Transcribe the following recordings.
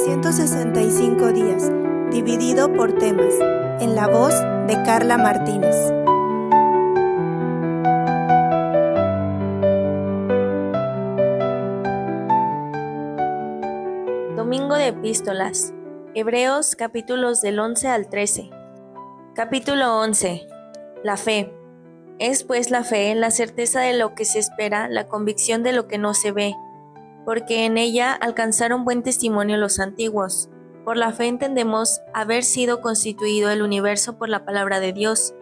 365 días, dividido por temas, en la voz de Carla Martínez. Domingo de Epístolas, Hebreos capítulos del 11 al 13. Capítulo 11. La fe. Es pues la fe, la certeza de lo que se espera, la convicción de lo que no se ve, porque en ella alcanzaron buen testimonio los antiguos. Por la fe entendemos haber sido constituido el universo por la palabra de Dios,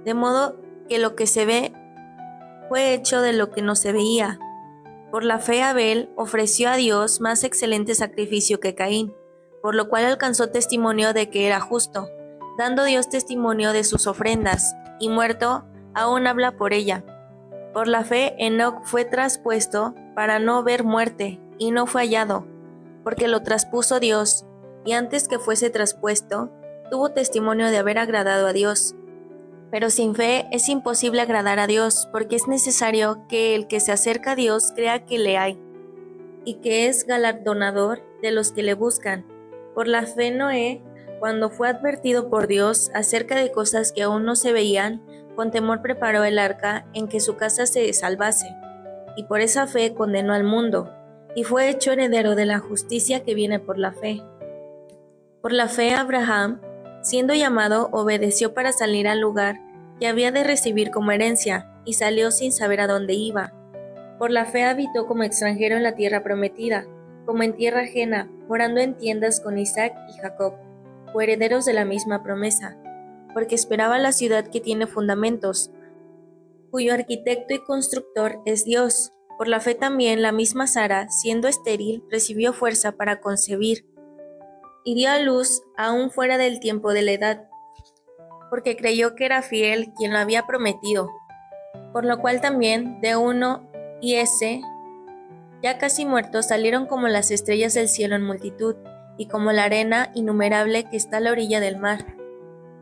de modo que lo que se ve fue hecho de lo que no se veía. Por la fe Abel ofreció a Dios más excelente sacrificio que Caín, por lo cual alcanzó testimonio de que era justo, dando Dios testimonio de sus ofrendas, y muerto aún habla por ella. Por la fe Enoc fue traspuesto para no ver muerte, y no fue hallado, porque lo traspuso Dios, y antes que fuese traspuesto, tuvo testimonio de haber agradado a Dios. Pero sin fe es imposible agradar a Dios, porque es necesario que el que se acerca a Dios crea que le hay, y que es galardonador de los que le buscan. Por la fe Noé, cuando fue advertido por Dios acerca de cosas que aún no se veían, con temor preparó el arca en que su casa se salvase, y por esa fe condenó al mundo, y fue hecho heredero de la justicia que viene por la fe. Por la fe Abraham, siendo llamado, obedeció para salir al lugar que había de recibir como herencia, y salió sin saber a dónde iba. Por la fe habitó como extranjero en la tierra prometida, como en tierra ajena, morando en tiendas con Isaac y Jacob, coherederos de la misma promesa, porque esperaba la ciudad que tiene fundamentos, cuyo arquitecto y constructor es Dios. Por la fe también la misma Sara, siendo estéril, recibió fuerza para concebir, y dio a luz aún fuera del tiempo de la edad, porque creyó que era fiel quien lo había prometido, por lo cual también de uno y ese, ya casi muertos, salieron como las estrellas del cielo en multitud, y como la arena innumerable que está a la orilla del mar.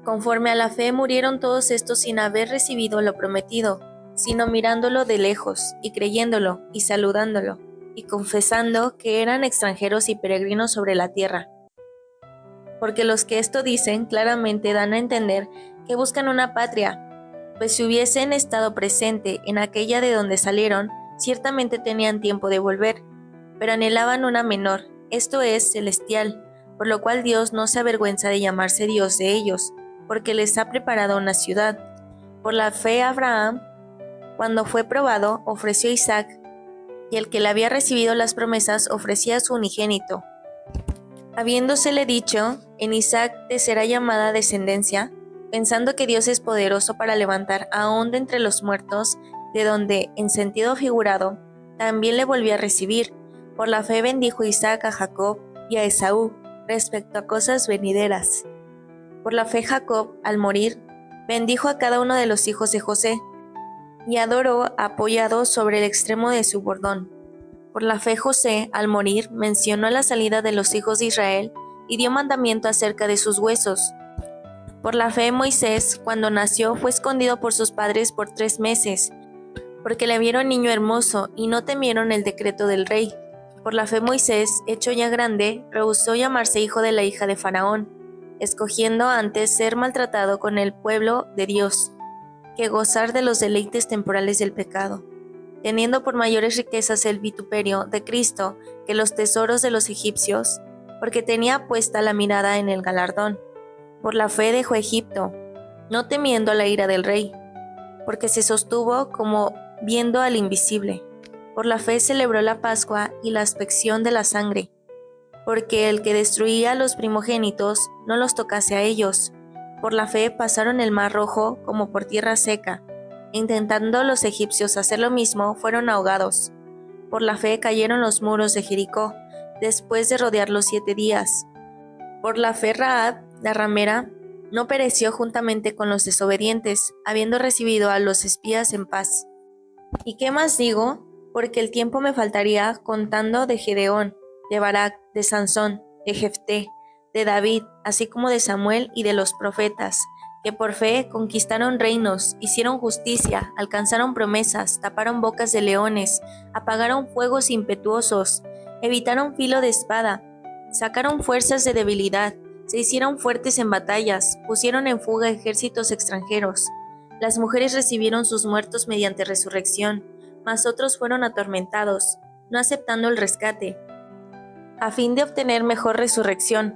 Conforme a la fe murieron todos estos sin haber recibido lo prometido, sino mirándolo de lejos, y creyéndolo, y saludándolo, y confesando que eran extranjeros y peregrinos sobre la tierra. Porque los que esto dicen claramente dan a entender que buscan una patria, pues si hubiesen estado presente en aquella de donde salieron, ciertamente tenían tiempo de volver, pero anhelaban una menor, esto es, celestial, por lo cual Dios no se avergüenza de llamarse Dios de ellos, porque les ha preparado una ciudad. Por la fe Abraham, cuando fue probado, ofreció a Isaac, y el que le había recibido las promesas ofrecía a su unigénito. Habiéndosele dicho, en Isaac te será llamada descendencia, pensando que Dios es poderoso para levantar aún de entre los muertos, de donde, en sentido figurado, también le volvió a recibir. Por la fe bendijo Isaac a Jacob y a Esaú, respecto a cosas venideras. Por la fe Jacob, al morir, bendijo a cada uno de los hijos de José, y adoró apoyado sobre el extremo de su bordón. Por la fe José, al morir, mencionó la salida de los hijos de Israel y dio mandamiento acerca de sus huesos. Por la fe Moisés, cuando nació, fue escondido por sus padres por 3 meses, porque le vieron niño hermoso y no temieron el decreto del rey. Por la fe Moisés, hecho ya grande, rehusó llamarse hijo de la hija de Faraón, escogiendo antes ser maltratado con el pueblo de Dios, que gozar de los deleites temporales del pecado, teniendo por mayores riquezas el vituperio de Cristo que los tesoros de los egipcios, porque tenía puesta la mirada en el galardón. Por la fe dejó Egipto, no temiendo la ira del rey, porque se sostuvo como viendo al invisible. Por la fe celebró la Pascua y la aspersión de la sangre, porque el que destruía a los primogénitos no los tocase a ellos. Por la fe pasaron el mar Rojo como por tierra seca, intentando los egipcios hacer lo mismo, fueron ahogados. Por la fe cayeron los muros de Jericó, después de rodearlos 7 días. Por la fe Rahab, la ramera, no pereció juntamente con los desobedientes, habiendo recibido a los espías en paz. ¿Y qué más digo? Porque el tiempo me faltaría contando de Gedeón, de Barak, de Sansón, de Jefté, de David, así como de Samuel y de los profetas, que por fe conquistaron reinos, hicieron justicia, alcanzaron promesas, taparon bocas de leones, apagaron fuegos impetuosos, evitaron filo de espada, sacaron fuerzas de debilidad, se hicieron fuertes en batallas, pusieron en fuga ejércitos extranjeros. Las mujeres recibieron sus muertos mediante resurrección, mas otros fueron atormentados, no aceptando el rescate, a fin de obtener mejor resurrección.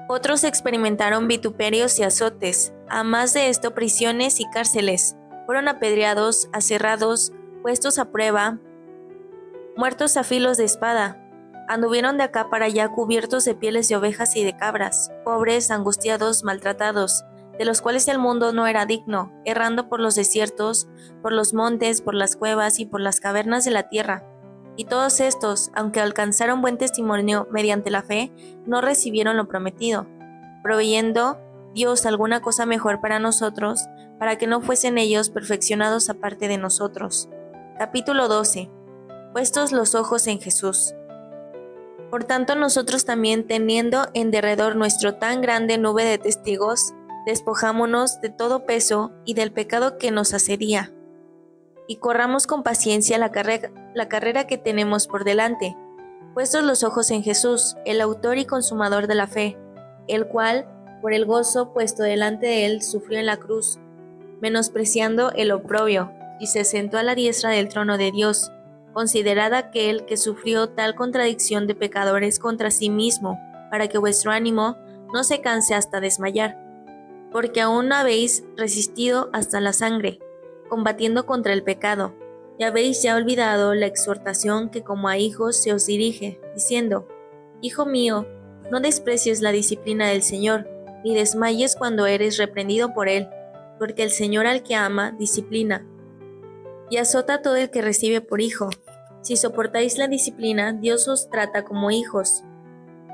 Otros experimentaron vituperios y azotes, a más de esto prisiones y cárceles. Fueron apedreados, aserrados, puestos a prueba, muertos a filos de espada. Anduvieron de acá para allá cubiertos de pieles de ovejas y de cabras, pobres, angustiados, maltratados, de los cuales el mundo no era digno, errando por los desiertos, por los montes, por las cuevas y por las cavernas de la tierra. Y todos estos, aunque alcanzaron buen testimonio mediante la fe, no recibieron lo prometido, proveyendo Dios alguna cosa mejor para nosotros, para que no fuesen ellos perfeccionados aparte de nosotros. Capítulo 12. Puestos los ojos en Jesús. Por tanto, nosotros también, teniendo en derredor nuestro tan grande nube de testigos, despojámonos de todo peso y del pecado que nos asedia, y corramos con paciencia la carrera que tenemos por delante, puestos los ojos en Jesús, el autor y consumador de la fe, el cual, por el gozo puesto delante de él, sufrió en la cruz, menospreciando el oprobio, y se sentó a la diestra del trono de Dios. Considerad aquel que sufrió tal contradicción de pecadores contra sí mismo, para que vuestro ánimo no se canse hasta desmayar, porque aún no habéis resistido hasta la sangre, combatiendo contra el pecado, y habéis ya olvidado la exhortación que como a hijos se os dirige, diciendo: Hijo mío, no desprecies la disciplina del Señor, ni desmayes cuando eres reprendido por él, porque el Señor al que ama disciplina, y azota a todo el que recibe por hijo. Si soportáis la disciplina, Dios os trata como hijos.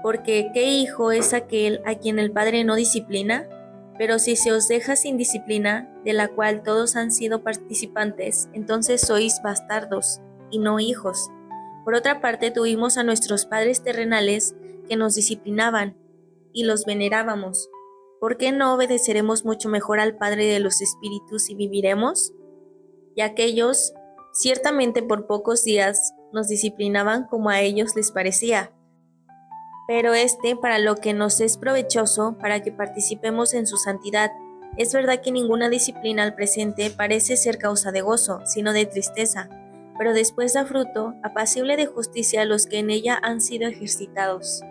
Porque ¿qué hijo es aquel a quien el Padre no disciplina? Pero si se os deja sin disciplina, de la cual todos han sido participantes, entonces sois bastardos, y no hijos. Por otra parte, tuvimos a nuestros padres terrenales que nos disciplinaban, y los venerábamos. ¿Por qué no obedeceremos mucho mejor al Padre de los Espíritus y viviremos? Y aquellos, ciertamente por pocos días, nos disciplinaban como a ellos les parecía, pero para lo que nos es provechoso, para que participemos en su santidad. Es verdad que ninguna disciplina al presente parece ser causa de gozo, sino de tristeza, pero después da fruto, apacible de justicia a los que en ella han sido ejercitados.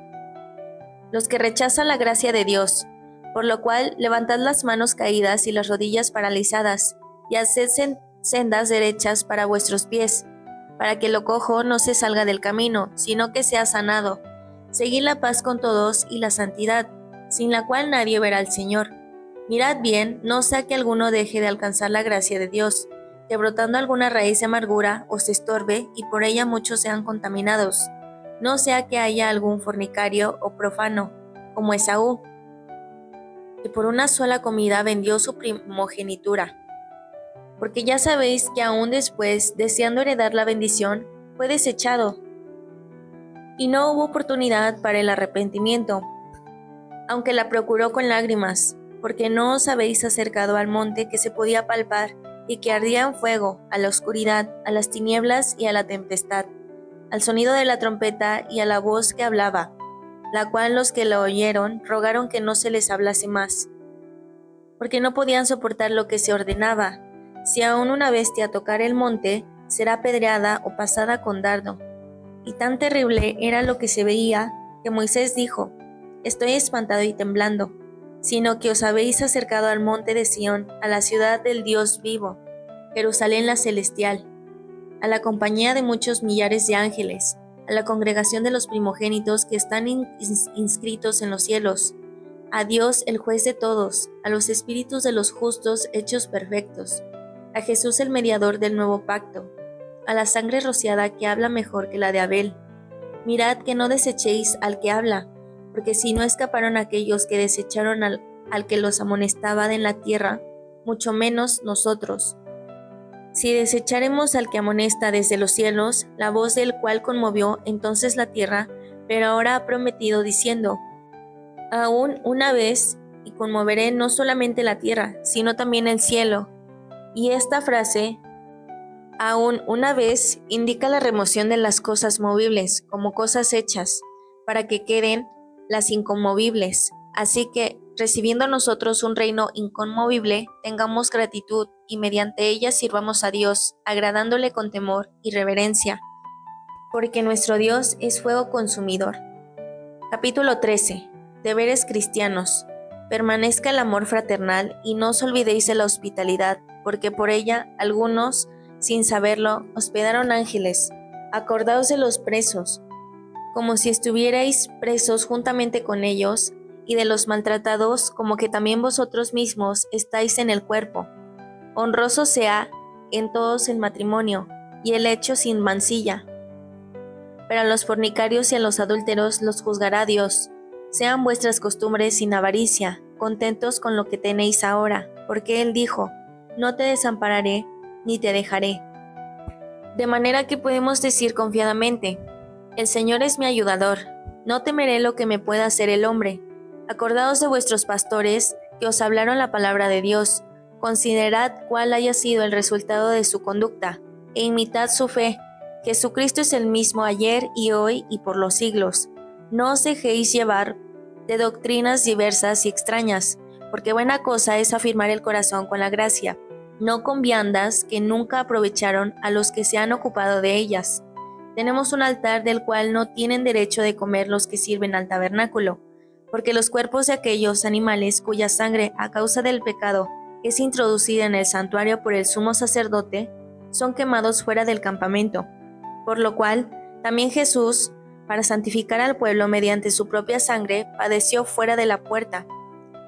Los que rechazan la gracia de Dios, por lo cual levantad las manos caídas y las rodillas paralizadas, y haced sendas derechas para vuestros pies, para que lo cojo no se salga del camino, sino que sea sanado. Seguid la paz con todos y la santidad, sin la cual nadie verá al Señor. Mirad bien, no sea que alguno deje de alcanzar la gracia de Dios, que brotando alguna raíz de amargura os estorbe y por ella muchos sean contaminados. No sea que haya algún fornicario o profano, como Esaú, que por una sola comida vendió su primogenitura. Porque ya sabéis que aún después, deseando heredar la bendición, fue desechado, y no hubo oportunidad para el arrepentimiento, aunque la procuró con lágrimas, porque no os habéis acercado al monte que se podía palpar y que ardía en fuego, a la oscuridad, a las tinieblas y a la tempestad, al sonido de la trompeta y a la voz que hablaba, la cual los que la oyeron rogaron que no se les hablase más, porque no podían soportar lo que se ordenaba. Si aún una bestia tocar el monte, será apedreada o pasada con dardo. Y tan terrible era lo que se veía, que Moisés dijo: Estoy espantado y temblando, sino que os habéis acercado al monte de Sión, a la ciudad del Dios vivo, Jerusalén la celestial, a la compañía de muchos millares de ángeles, a la congregación de los primogénitos que están inscritos en los cielos, a Dios el juez de todos, a los espíritus de los justos hechos perfectos, a Jesús el mediador del nuevo pacto, a la sangre rociada que habla mejor que la de Abel. Mirad que no desechéis al que habla, porque si no escaparon aquellos que desecharon al que los amonestaba en la tierra, mucho menos nosotros. Si desecharemos al que amonesta desde los cielos, la voz del cual conmovió entonces la tierra, pero ahora ha prometido diciendo: Aún una vez, y conmoveré no solamente la tierra, sino también el cielo. Y esta frase, aún una vez, indica la remoción de las cosas movibles, como cosas hechas, para que queden las inconmovibles. Así que, recibiendo nosotros un reino inconmovible, tengamos gratitud y mediante ella sirvamos a Dios, agradándole con temor y reverencia, porque nuestro Dios es fuego consumidor. Capítulo 13. Deberes cristianos. Permanezca el amor fraternal y no os olvidéis de la hospitalidad, porque por ella algunos, sin saberlo, hospedaron ángeles. Acordaos de los presos, como si estuvierais presos juntamente con ellos, y de los maltratados, como que también vosotros mismos estáis en el cuerpo. Honroso sea en todos el matrimonio, y el hecho sin mancilla. Pero a los fornicarios y a los adúlteros los juzgará Dios. Sean vuestras costumbres sin avaricia, contentos con lo que tenéis ahora, porque Él dijo, no te desampararé, ni te dejaré. De manera que podemos decir confiadamente, el Señor es mi ayudador, no temeré lo que me pueda hacer el hombre. Acordaos de vuestros pastores, que os hablaron la palabra de Dios, considerad cuál haya sido el resultado de su conducta, e imitad su fe. Jesucristo es el mismo ayer y hoy y por los siglos. No os dejéis llevar de doctrinas diversas y extrañas, porque buena cosa es afirmar el corazón con la gracia, no con viandas que nunca aprovecharon a los que se han ocupado de ellas. Tenemos un altar del cual no tienen derecho de comer los que sirven al tabernáculo, porque los cuerpos de aquellos animales cuya sangre a causa del pecado es introducida en el santuario por el sumo sacerdote, son quemados fuera del campamento. Por lo cual, también Jesús, para santificar al pueblo mediante su propia sangre, padeció fuera de la puerta.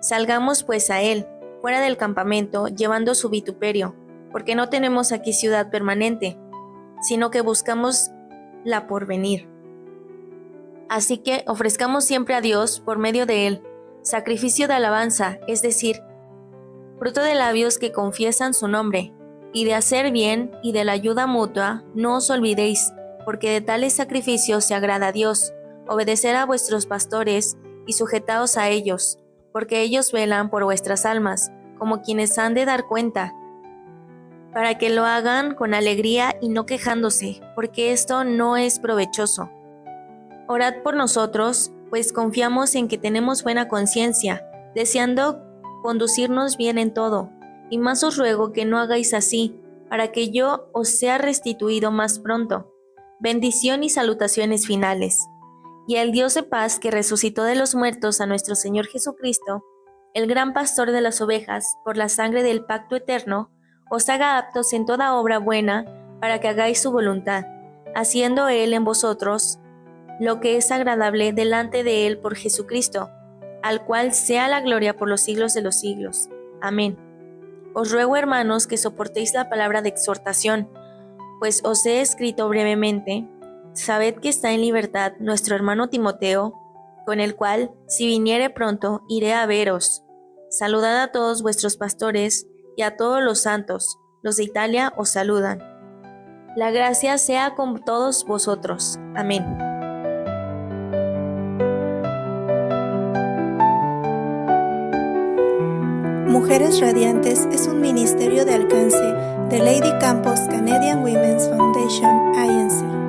Salgamos pues a él, fuera del campamento, llevando su vituperio, porque no tenemos aquí ciudad permanente, sino que buscamos la porvenir. Así que ofrezcamos siempre a Dios, por medio de él, sacrificio de alabanza, es decir, fruto de labios que confiesan su nombre, y de hacer bien y de la ayuda mutua, no os olvidéis, porque de tales sacrificios se agrada a Dios. Obedeced a vuestros pastores y sujetaos a ellos, porque ellos velan por vuestras almas, como quienes han de dar cuenta, para que lo hagan con alegría y no quejándose, porque esto no es provechoso. Orad por nosotros, pues confiamos en que tenemos buena conciencia, deseando conducirnos bien en todo. Y más os ruego que no hagáis así, para que yo os sea restituido más pronto. Bendición y salutaciones finales. Y el Dios de paz que resucitó de los muertos a nuestro Señor Jesucristo, el gran pastor de las ovejas, por la sangre del pacto eterno, os haga aptos en toda obra buena, para que hagáis su voluntad, haciendo Él en vosotros lo que es agradable delante de Él por Jesucristo, al cual sea la gloria por los siglos de los siglos. Amén. Os ruego, hermanos, que soportéis la palabra de exhortación, pues os he escrito brevemente. Sabed que está en libertad nuestro hermano Timoteo, con el cual, si viniere pronto, iré a veros. Saludad a todos vuestros pastores y a todos los santos. Los de Italia os saludan. La gracia sea con todos vosotros. Amén. Mujeres Radiantes es un ministerio de alcance de Lady Campos Canadian Women's Foundation, INC.